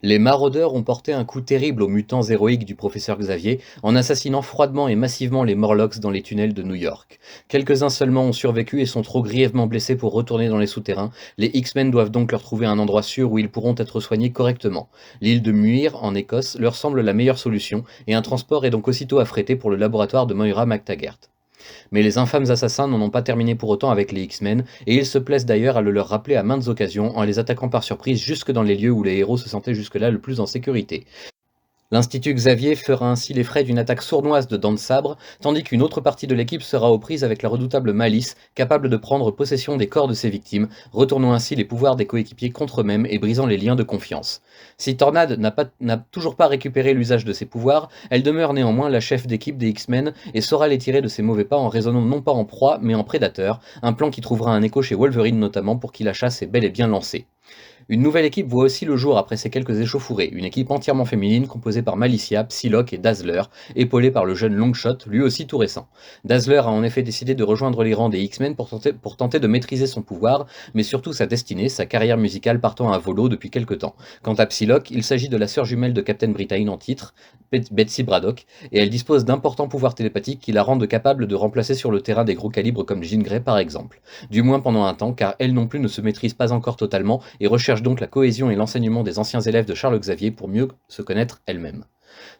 Les maraudeurs ont porté un coup terrible aux mutants héroïques du professeur Xavier en assassinant froidement et massivement les Morlocks dans les tunnels de New York. Quelques-uns seulement ont survécu et sont trop grièvement blessés pour retourner dans les souterrains. Les X-Men doivent donc leur trouver un endroit sûr où ils pourront être soignés correctement. L'île de Muir, en Écosse, leur semble la meilleure solution et un transport est donc aussitôt affrété pour le laboratoire de Moira MacTaggert. Mais les infâmes assassins n'en ont pas terminé pour autant avec les X-Men, et ils se plaisent d'ailleurs à le leur rappeler à maintes occasions en les attaquant par surprise jusque dans les lieux où les héros se sentaient jusque-là le plus en sécurité. L'Institut Xavier fera ainsi les frais d'une attaque sournoise de dents de sabre, tandis qu'une autre partie de l'équipe sera aux prises avec la redoutable Malice, capable de prendre possession des corps de ses victimes, retournant ainsi les pouvoirs des coéquipiers contre eux-mêmes et brisant les liens de confiance. Si Tornade n'a toujours pas récupéré l'usage de ses pouvoirs, elle demeure néanmoins la chef d'équipe des X-Men et saura les tirer de ses mauvais pas en raisonnant non pas en proie mais en prédateur, un plan qui trouvera un écho chez Wolverine notamment pour qui la chasse est bel et bien lancée. Une nouvelle équipe voit aussi le jour après ces quelques échauffourées, une équipe entièrement féminine composée par Malicia, Psylocke et Dazzler, épaulée par le jeune Longshot, lui aussi tout récent. Dazzler a en effet décidé de rejoindre les rangs des X-Men pour tenter de maîtriser son pouvoir, mais surtout sa destinée, sa carrière musicale partant à volo depuis quelque temps. Quant à Psylocke, il s'agit de la sœur jumelle de Captain Britain en titre, Betsy Braddock, et elle dispose d'importants pouvoirs télépathiques qui la rendent capable de remplacer sur le terrain des gros calibres comme Jean Grey par exemple. Du moins pendant un temps, car elle non plus ne se maîtrise pas encore totalement et recherche donc la cohésion et l'enseignement des anciens élèves de Charles Xavier pour mieux se connaître elle-même.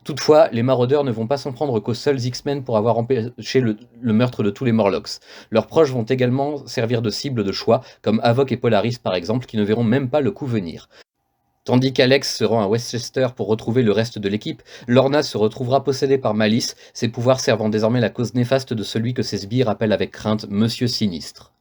Toutefois, les maraudeurs ne vont pas s'en prendre qu'aux seuls X-Men pour avoir empêché le meurtre de tous les Morlocks. Leurs proches vont également servir de cible de choix, comme Havok et Polaris par exemple, qui ne verront même pas le coup venir. Tandis qu'Alex se rend à Westchester pour retrouver le reste de l'équipe, Lorna se retrouvera possédée par Malice, ses pouvoirs servant désormais la cause néfaste de celui que ses sbires appellent avec crainte Monsieur Sinistre.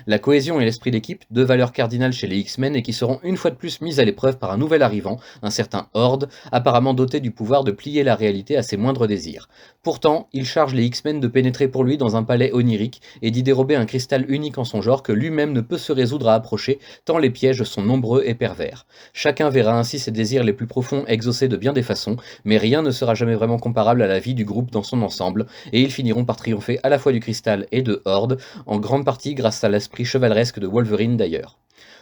La cohésion et l'esprit d'équipe, deux valeurs cardinales chez les X-Men et qui seront une fois de plus mises à l'épreuve par un nouvel arrivant, un certain Horde, apparemment doté du pouvoir de plier la réalité à ses moindres désirs. Pourtant, il charge les X-Men de pénétrer pour lui dans un palais onirique et d'y dérober un cristal unique en son genre que lui-même ne peut se résoudre à approcher tant les pièges sont nombreux et pervers. Chacun verra ainsi ses désirs les plus profonds exaucés de bien des façons, mais rien ne sera jamais vraiment comparable à la vie du groupe dans son ensemble, et ils finiront par triompher à la fois du cristal et de Horde, en grande partie grâce à l'esprit chevaleresque de Wolverine d'ailleurs.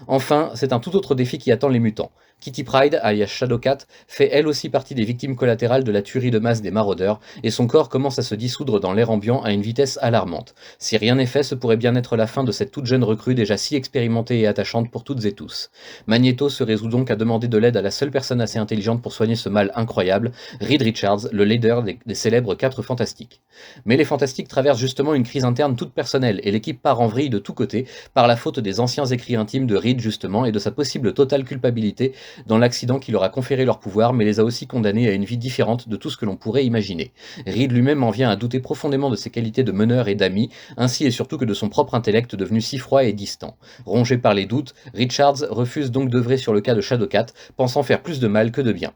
Enfin, c'est un tout autre défi qui attend les mutants. Kitty Pryde, alias Shadowcat, fait elle aussi partie des victimes collatérales de la tuerie de masse des maraudeurs, et son corps commence à se dissoudre dans l'air ambiant à une vitesse alarmante. Si rien n'est fait, ce pourrait bien être la fin de cette toute jeune recrue déjà si expérimentée et attachante pour toutes et tous. Magneto se résout donc à demander de l'aide à la seule personne assez intelligente pour soigner ce mal incroyable, Reed Richards, le leader des célèbres 4 Fantastiques. Mais les Fantastiques traversent justement une crise interne toute personnelle, et l'équipe part en vrille de tous côtés, par la faute des anciens écrits intimes de Reed justement, et de sa possible totale culpabilité dans l'accident qui leur a conféré leur pouvoir, mais les a aussi condamnés à une vie différente de tout ce que l'on pourrait imaginer. Reed lui-même en vient à douter profondément de ses qualités de meneur et d'ami, ainsi et surtout que de son propre intellect devenu si froid et distant. Rongé par les doutes, Richards refuse donc d'œuvrer sur le cas de Shadowcat, pensant faire plus de mal que de bien.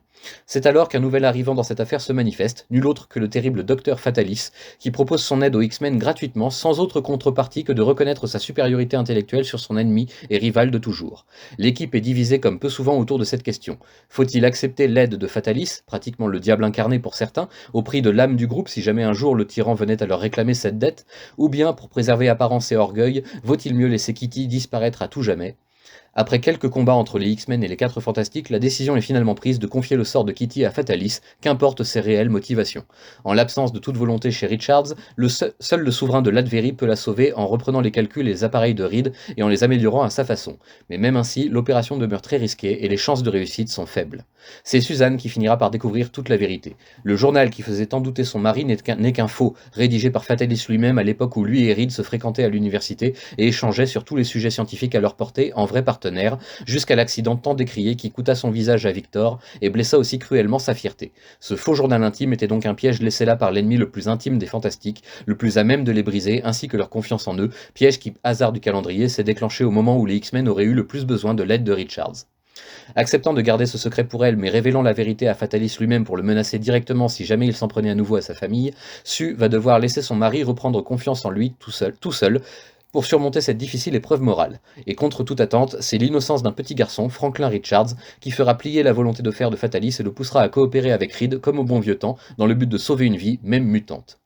C'est alors qu'un nouvel arrivant dans cette affaire se manifeste, nul autre que le terrible Docteur Fatalis, qui propose son aide aux X-Men gratuitement, sans autre contrepartie que de reconnaître sa supériorité intellectuelle sur son ennemi et rival de toujours. L'équipe est divisée comme peu souvent autour de cette question. Faut-il accepter l'aide de Fatalis, pratiquement le diable incarné pour certains, au prix de l'âme du groupe si jamais un jour le tyran venait à leur réclamer cette dette, ou bien, pour préserver apparence et orgueil, vaut-il mieux laisser Kitty disparaître à tout jamais? Après quelques combats entre les X-Men et les 4 Fantastiques, la décision est finalement prise de confier le sort de Kitty à Fatalis, qu'importe ses réelles motivations. En l'absence de toute volonté chez Richards, seul le souverain de l'Advérie peut la sauver en reprenant les calculs et les appareils de Reed et en les améliorant à sa façon. Mais même ainsi, l'opération demeure très risquée et les chances de réussite sont faibles. C'est Suzanne qui finira par découvrir toute la vérité. Le journal qui faisait tant douter son mari n'est qu'un faux, rédigé par Fatalis lui-même à l'époque où lui et Reed se fréquentaient à l'université et échangeaient sur tous les sujets scientifiques à leur portée en vrais partenaires, jusqu'à l'accident tant décrié qui coûta son visage à Victor et blessa aussi cruellement sa fierté. Ce faux journal intime était donc un piège laissé là par l'ennemi le plus intime des Fantastiques, le plus à même de les briser, ainsi que leur confiance en eux, piège qui, hasard du calendrier, s'est déclenché au moment où les X-Men auraient eu le plus besoin de l'aide de Richards. Acceptant de garder ce secret pour elle, mais révélant la vérité à Fatalis lui-même pour le menacer directement si jamais il s'en prenait à nouveau à sa famille, Sue va devoir laisser son mari reprendre confiance en lui tout seul, pour surmonter cette difficile épreuve morale. Et contre toute attente, c'est l'innocence d'un petit garçon, Franklin Richards, qui fera plier la volonté de fer de Fatalis et le poussera à coopérer avec Reed comme au bon vieux temps, dans le but de sauver une vie, même mutante.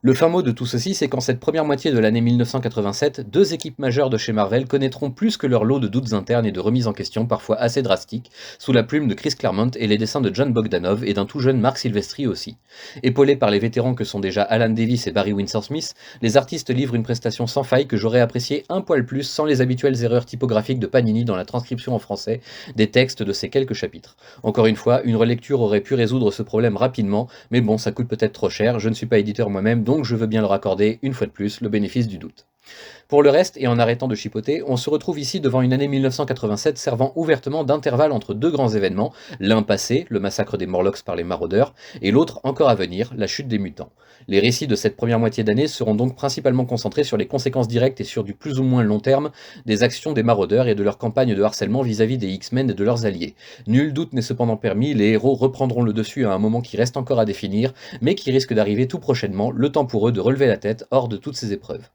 Le fin mot de tout ceci, c'est qu'en cette première moitié de l'année 1987, deux équipes majeures de chez Marvel connaîtront plus que leur lot de doutes internes et de remises en question parfois assez drastiques, sous la plume de Chris Claremont et les dessins de John Bogdanove et d'un tout jeune Marc Silvestri aussi. Épaulés par les vétérans que sont déjà Alan Davis et Barry Windsor-Smith, les artistes livrent une prestation sans faille que j'aurais appréciée un poil plus sans les habituelles erreurs typographiques de Panini dans la transcription en français des textes de ces quelques chapitres. Encore une fois, une relecture aurait pu résoudre ce problème rapidement, mais bon, ça coûte peut-être trop cher, je ne suis pas éditeur moi-même, donc je veux bien leur accorder, une fois de plus, le bénéfice du doute. Pour le reste, et en arrêtant de chipoter, on se retrouve ici devant une année 1987 servant ouvertement d'intervalle entre deux grands événements, l'un passé, le massacre des Morlocks par les maraudeurs, et l'autre encore à venir, la chute des mutants. Les récits de cette première moitié d'année seront donc principalement concentrés sur les conséquences directes et sur du plus ou moins long terme des actions des maraudeurs et de leur campagne de harcèlement vis-à-vis des X-Men et de leurs alliés. Nul doute n'est cependant permis, les héros reprendront le dessus à un moment qui reste encore à définir, mais qui risque d'arriver tout prochainement, le temps pour eux de relever la tête hors de toutes ces épreuves.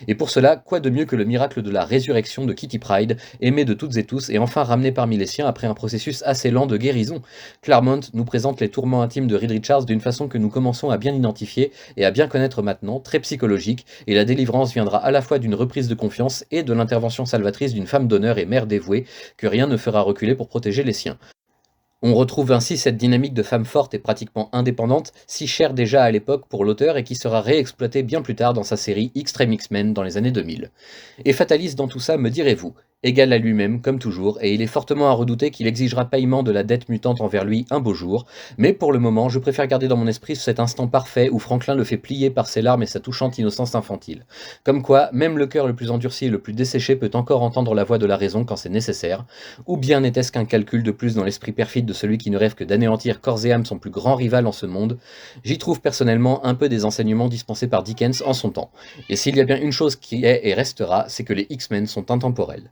Et pour cela, quoi de mieux que le miracle de la résurrection de Kitty Pryde, aimée de toutes et tous et enfin ramenée parmi les siens après un processus assez lent de guérison. Claremont nous présente les tourments intimes de Reed Richards d'une façon que nous commençons à bien identifier et à bien connaître maintenant, très psychologique, et la délivrance viendra à la fois d'une reprise de confiance et de l'intervention salvatrice d'une femme d'honneur et mère dévouée que rien ne fera reculer pour protéger les siens. On retrouve ainsi cette dynamique de femme forte et pratiquement indépendante, si chère déjà à l'époque pour l'auteur et qui sera réexploitée bien plus tard dans sa série Extreme X-Men dans les années 2000. Et Fatalis dans tout ça, me direz-vous, égal à lui-même comme toujours, et il est fortement à redouter qu'il exigera paiement de la dette mutante envers lui un beau jour, mais pour le moment, je préfère garder dans mon esprit cet instant parfait où Franklin le fait plier par ses larmes et sa touchante innocence infantile. Comme quoi, même le cœur le plus endurci et le plus desséché peut encore entendre la voix de la raison quand c'est nécessaire, ou bien n'était-ce qu'un calcul de plus dans l'esprit perfide de celui qui ne rêve que d'anéantir corps et âme son plus grand rival en ce monde? J'y trouve personnellement un peu des enseignements dispensés par Dickens en son temps. Et s'il y a bien une chose qui est et restera, c'est que les X-Men sont intemporels.